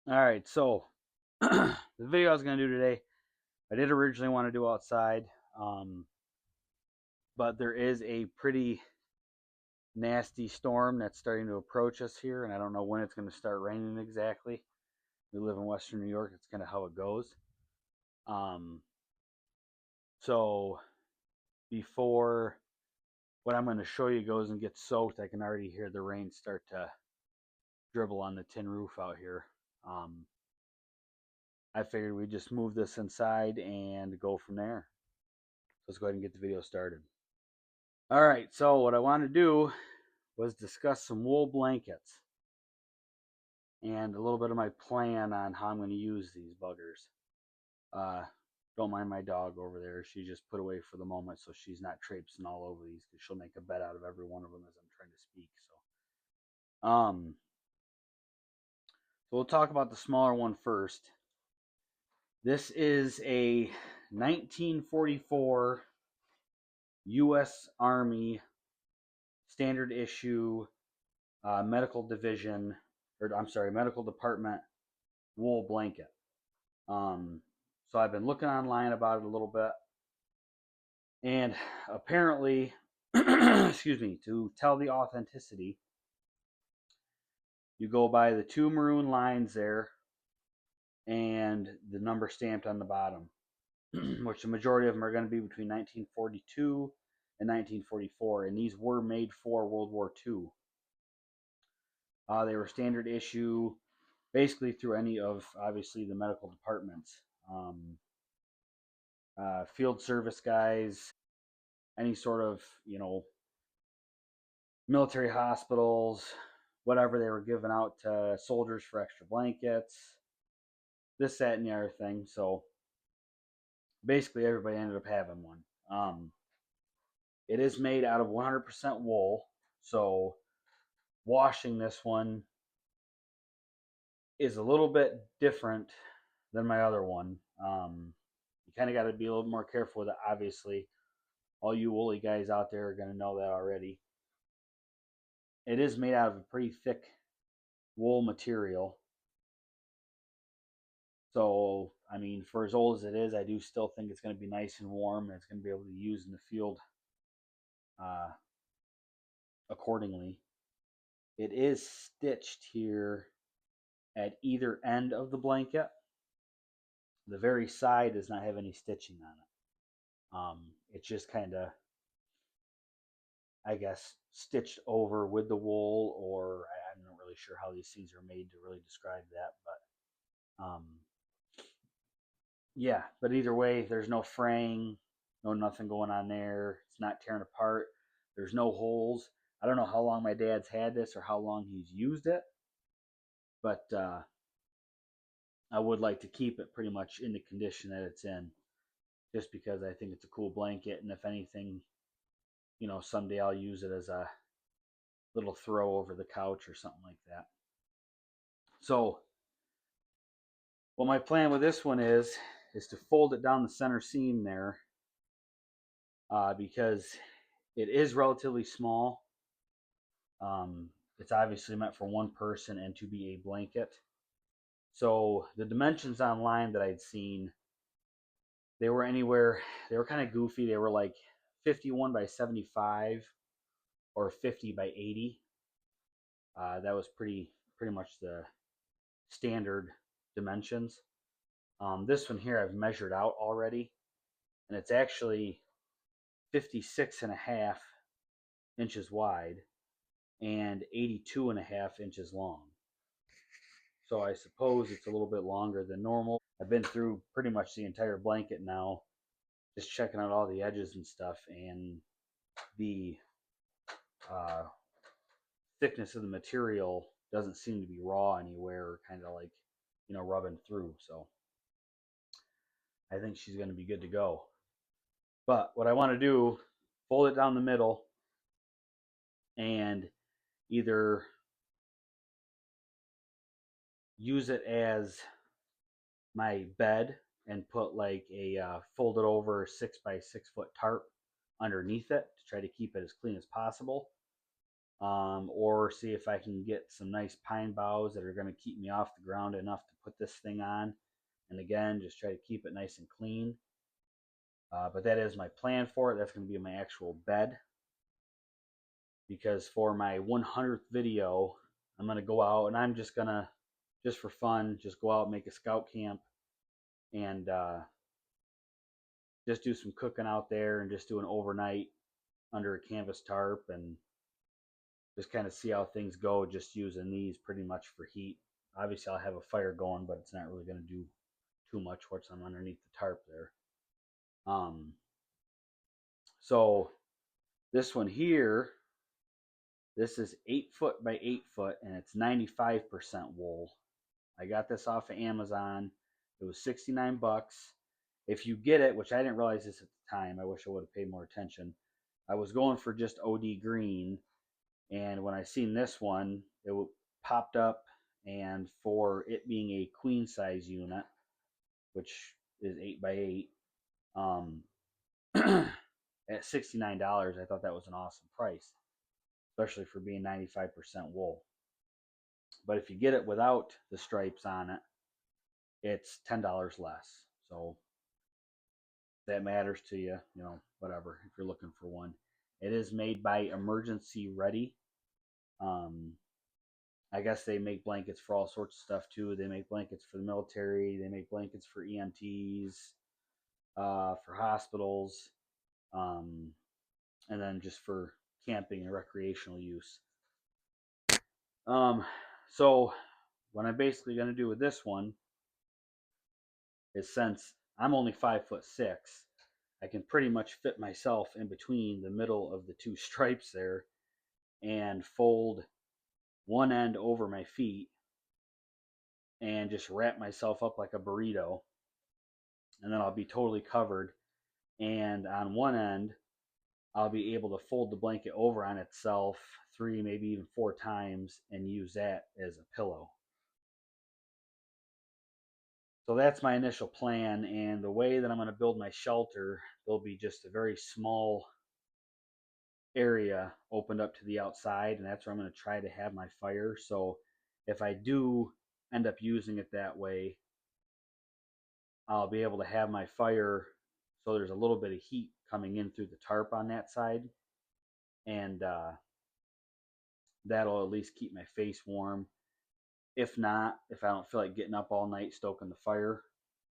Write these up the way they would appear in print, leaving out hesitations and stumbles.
All right, so the video I was going to do today, I did originally want to do outside, um, but there is a pretty nasty storm that's starting to approach us here, and I don't know when it's going to start raining exactly. We live in Western New York, it's kind of how it goes. Um, so before what I'm going to show you goes and gets soaked, I can already hear the rain start to dribble on the tin roof out here. Um, I figured we'd just move this inside and go from there. Let's go ahead and get the video started. All right, so what I want to do was discuss some wool blankets and a little bit of my plan on how I'm going to use these buggers. Uh, don't mind my dog over there. She just put away for the moment so she's not traipsing all over these because she'll make a bed out of every one of them as I'm trying to speak. So we'll talk about the smaller one first. This is a 1944 U.S. Army standard issue medical division, or I'm sorry, medical department wool blanket. So I've been looking online about it a little bit, and apparently, excuse me, to tell the authenticity, you go by the two maroon lines there and the number stamped on the bottom, which the majority of them are going to be between 1942 and 1944, and these were made for World War II. They were standard issue basically through any of obviously the medical departments. Field service guys, any sort of, military hospitals, whatever they were giving out to soldiers for extra blankets, this, that, and the other thing. So basically, everybody ended up having one. It is made out of 100% wool, so washing this one is a little bit different than my other one. You kind of got to be a little more careful with it, obviously. All you woolly guys out there are going to know that already. It is made out of a pretty thick wool material. So, I mean, for as old as it is, I do still think it's going to be nice and warm, and it's going to be able to be used in the field uh, accordingly. It is stitched here at either end of the blanket. The very side does not have any stitching on it. It's just kind of, I guess, stitched over with the wool, or I'm not really sure how these things are made to really describe that, but yeah, but either way, there's no fraying, no nothing going on there. It's not tearing apart. There's no holes. I don't know how long my dad's had this or how long he's used it, but I would like to keep it pretty much in the condition that it's in, just because I think it's a cool blanket, and if anything, someday I'll use it as a little throw over the couch or something like that. So, what my plan with this one is to fold it down the center seam there, because it is relatively small. It's obviously meant for one person and to be a blanket. So the dimensions online that I'd seen, they were anywhere, they were kind of goofy. They were like 51 by 75 or 50 by 80. That was pretty much the standard dimensions. This one here I've measured out already, and it's actually 56 and a half inches wide and 82 and a half inches long. So I suppose it's a little bit longer than normal. I've been through pretty much the entire blanket now, just checking out all the edges and stuff, and the uh, thickness of the material doesn't seem to be raw anywhere, or kind of like, rubbing through. So I think she's going to be good to go. But what I want to do, fold it down the middle and either use it as my bed and put like a folded over 6 by 6 foot tarp underneath it to try to keep it as clean as possible, or see if I can get some nice pine boughs that are going to keep me off the ground enough to put this thing on. And again, just try to keep it nice and clean. But that is my plan for it. That's going to be my actual bed. Because for my 100th video, I'm going to go out and I'm just going to, just for fun, just go out and make a scout camp and just do some cooking out there and just do an overnight under a canvas tarp and just kind of see how things go, just using these pretty much for heat. Obviously, I'll have a fire going, but it's not really going to do too much once I'm underneath the tarp there. So this one here, this is 8 foot by 8 foot, and it's 95% wool. I got this off of Amazon. It was 69 bucks. If you get it, which I didn't realize this at the time, I wish I would have paid more attention. I was going for just OD green, and when I seen this one, it popped up, and for it being a queen size unit, which is 8 by 8, at $69, I thought that was an awesome price, especially for being 95% wool. But if you get it without the stripes on it, it's $10 less. So if that matters to you, you know, whatever, if you're looking for one. It is made by Emergency Ready. I guess they make blankets for all sorts of stuff too. They make blankets for the military. They make blankets for EMTs, for hospitals, and then just for camping and recreational use. So what I'm basically going to do with this one is, since I'm only 5'6", I can pretty much fit myself in between the middle of the two stripes there and fold one end over my feet and just wrap myself up like a burrito, and then I'll be totally covered. And on one end, I'll be able to fold the blanket over on itself 3, maybe even 4 times and use that as a pillow. So that's my initial plan, and the way that I'm going to build my shelter, there'll be just a very small area opened up to the outside, and that's where I'm going to try to have my fire. So if I do end up using it that way, I'll be able to have my fire so there's a little bit of heat coming in through the tarp on that side, and that'll at least keep my face warm. If not, if I don't feel like getting up all night stoking the fire,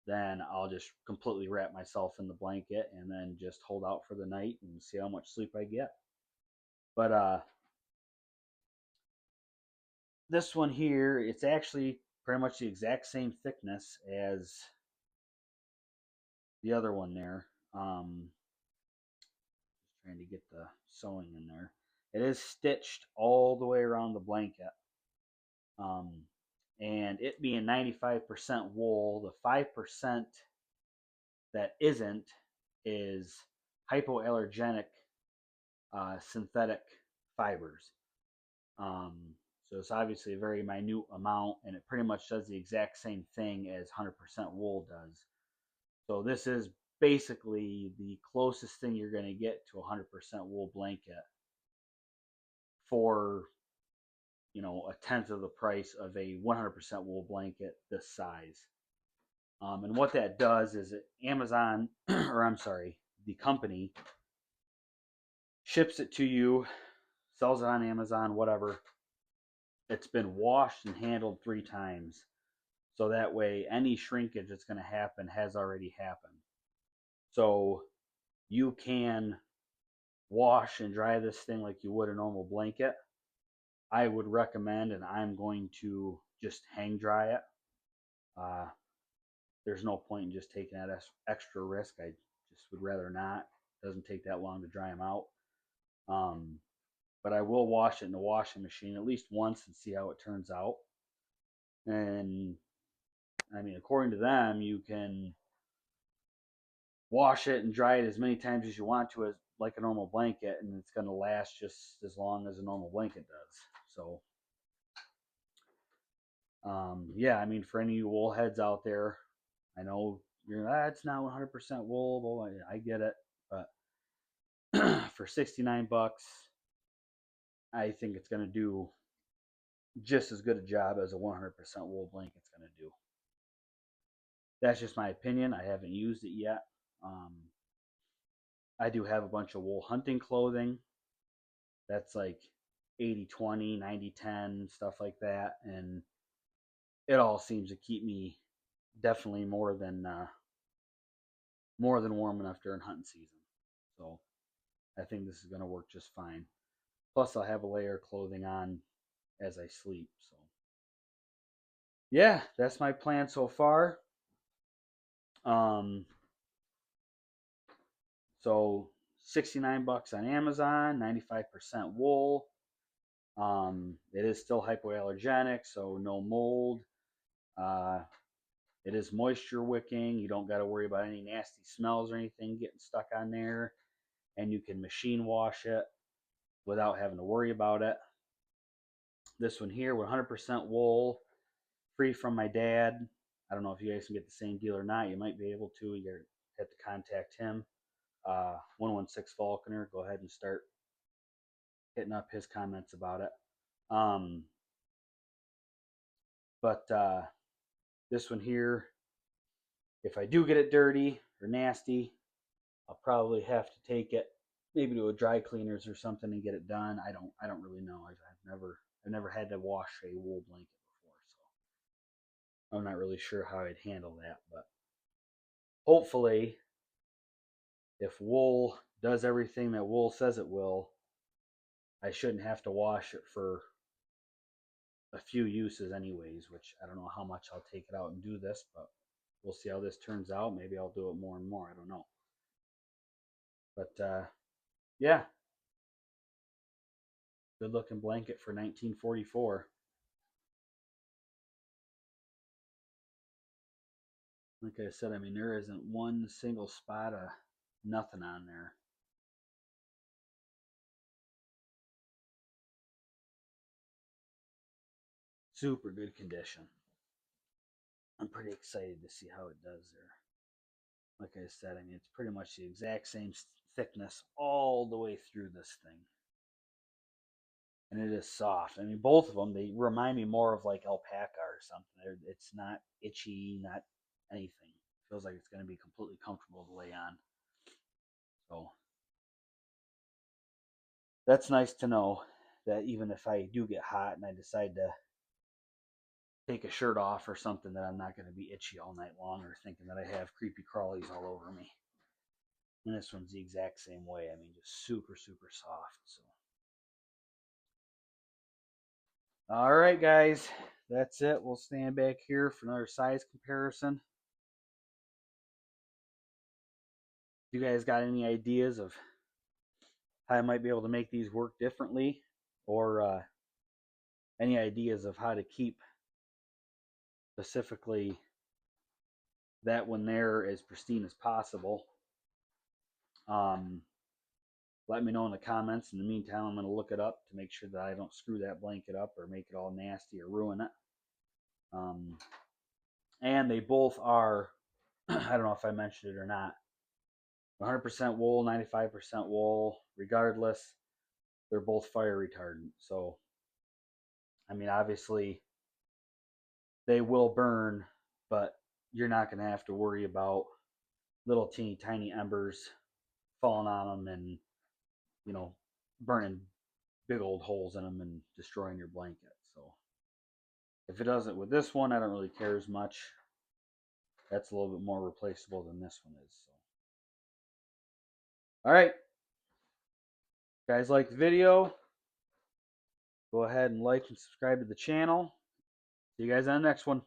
then I'll just completely wrap myself in the blanket and then just hold out for the night and see how much sleep I get. But this one here, it's actually pretty much the exact same thickness as the other one there. Just trying to get the sewing in there. It is stitched all the way around the blanket. And it being 95% wool, the 5% that isn't is hypoallergenic synthetic fibers. So it's obviously a very minute amount, and it pretty much does the exact same thing as 100% wool does. So this is basically the closest thing you're going to get to a 100% wool blanket for, you know, a tenth of the price of a 100% wool blanket this size. And what that does is Amazon, or I'm sorry, the company ships it to you, sells it on Amazon, whatever. It's been washed and handled 3 times. So that way, any shrinkage that's going to happen has already happened. So you can wash and dry this thing like you would a normal blanket. I would recommend, and I'm going to just hang dry it. There's no point in just taking that extra risk. I just would rather not. It doesn't take that long to dry them out. But I will wash it in the washing machine at least once and see how it turns out. And I mean, according to them, you can wash it and dry it as many times as you want to, as like a normal blanket, and it's going to last just as long as a normal blanket does. So yeah, I mean, for any wool heads out there, I know you're it's not 100% wool. Well, I get it, but for 69 bucks, I think it's going to do just as good a job as a 100% wool blanket's going to do. That's just my opinion. I haven't used it yet. Um, I do have a bunch of wool hunting clothing. That's like 80/20, 90/10, stuff like that. And it all seems to keep me definitely more than warm enough during hunting season. So I think this is going to work just fine. Plus, I'll have a layer of clothing on as I sleep. So yeah, that's my plan so far. Um, so $69 on Amazon, 95% wool. It is still hypoallergenic, so no mold. Uh, it is moisture wicking. You don't got to worry about any nasty smells or anything getting stuck on there. And you can machine wash it without having to worry about it. This one here, 100% wool, free from my dad. I don't know if you guys can get the same deal or not. You might be able to. You have to contact him. 116 Falconer. Go ahead and start hitting up his comments about it. Um, but this one here, if I do get it dirty or nasty, I'll probably have to take it maybe to a dry cleaners or something and get it done. I don't really know. I've never had to wash a wool blanket before, so I'm not really sure how I'd handle that. But hopefully, if wool does everything that wool says it will, I shouldn't have to wash it for a few uses anyways, which I don't know how much I'll take it out and do this, but we'll see how this turns out. Maybe I'll do it more and more. I don't know. But yeah, good looking blanket for 1944. Like I said, I mean, there isn't one single spot of nothing on there. Super good condition. I'm pretty excited to see how it does there. Like I said, I mean, it's pretty much the exact same thickness all the way through this thing. And it is soft. I mean, both of them, they remind me more of like alpaca or something. It's not itchy, not anything. It feels like it's going to be completely comfortable to lay on. So that's nice to know that even if I do get hot and I decide to take a shirt off or something, that I'm not going to be itchy all night long or thinking that I have creepy crawlies all over me. And this one's the exact same way. I mean, just super, super soft. So, all right, guys, that's it. We'll stand back here for another size comparison. You guys got any ideas of how I might be able to make these work differently, or any ideas of how to keep specifically that one there as pristine as possible? Um, Let me know in the comments. In the meantime, I'm going to look it up to make sure that I don't screw that blanket up or make it all nasty or ruin it. And they both are, I don't know if I mentioned it or not, 100% wool, 95% wool. Regardless, they're both fire retardant. So, I mean, obviously, they will burn, but you're not going to have to worry about little teeny tiny embers falling on them and, you know, burning big old holes in them and destroying your blanket. So if it doesn't with this one, I don't really care as much. That's a little bit more replaceable than this one is. So, all right, guys, like the video, go ahead and like and subscribe to the channel. See you guys on the next one.